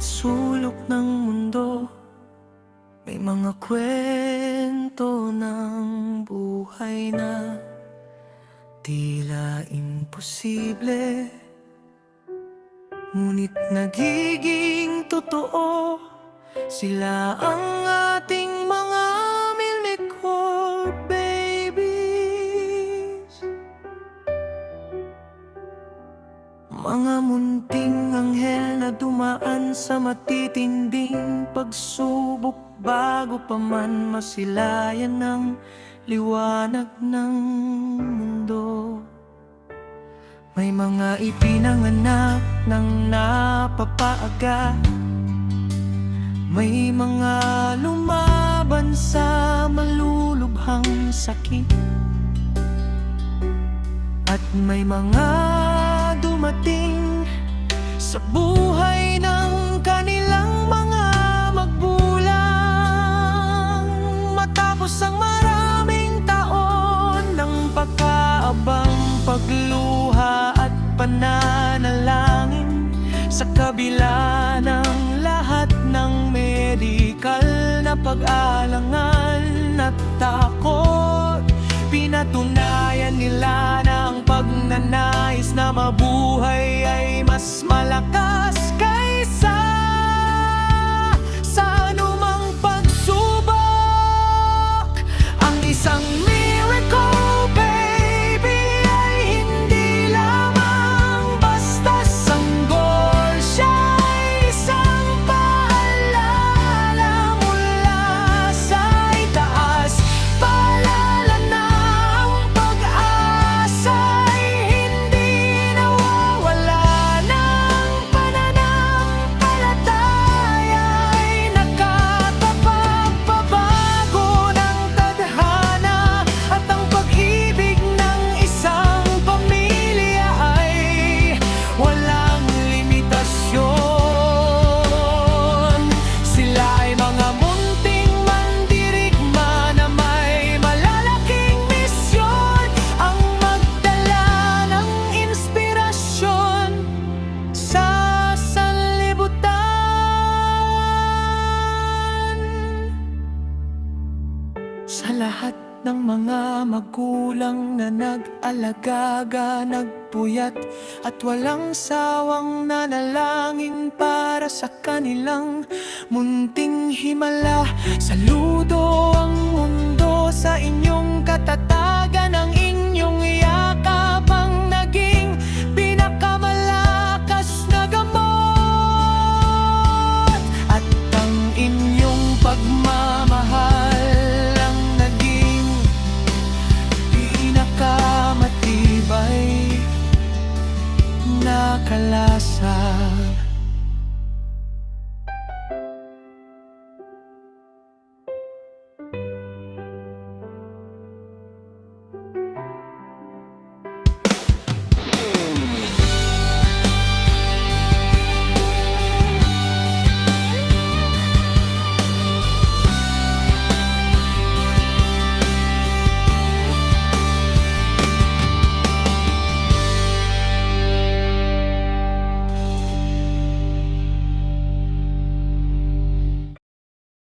bawat sulok ng mundo may mga kwento ng buhay na tila imposible, ngunit nagiging totoo. Sila ang ating mga Milmicor babies, mga munting anghel na dumaan sa matitinding pagsubok bago pa man masilayan ng liwanag ng mundo. May mga ipinanganak ng napapaaga, may mga lumaban sa malulubhang sakit, at may mga dumating sa buhay ng kanilang mga magbulang, matapos ang maraming taon ng pagkaabang, pagluha at pananalangin. Sa kabila ng lahat ng medikal na pag-alangan at takot, pinatunayan nila na ang pagnanais na mabuhay ay mas malakas kaysa sa anumang pagsubok. Ang isang miracle baby ay hindi lamang basta sanggol, siya ay isang paalala mula sa itaas, paalala na ang pag-asa ay hindi nawawala, ng pananampalataya ay nakatapat, pabago ng tadhana, at ang pag-ibig ng isang pamilya ay walang limitasyon. Sila ay mga munting mandirigma na may malalaking misyon, ang magdala ng inspirasyon sa sanlibutan. Sa lahat ng mga magulang na nag-alagaga, nagpuyat at walang sawang nanalangin para sa kanilang munting himala, saludo ang mundo sa inyong katatagan.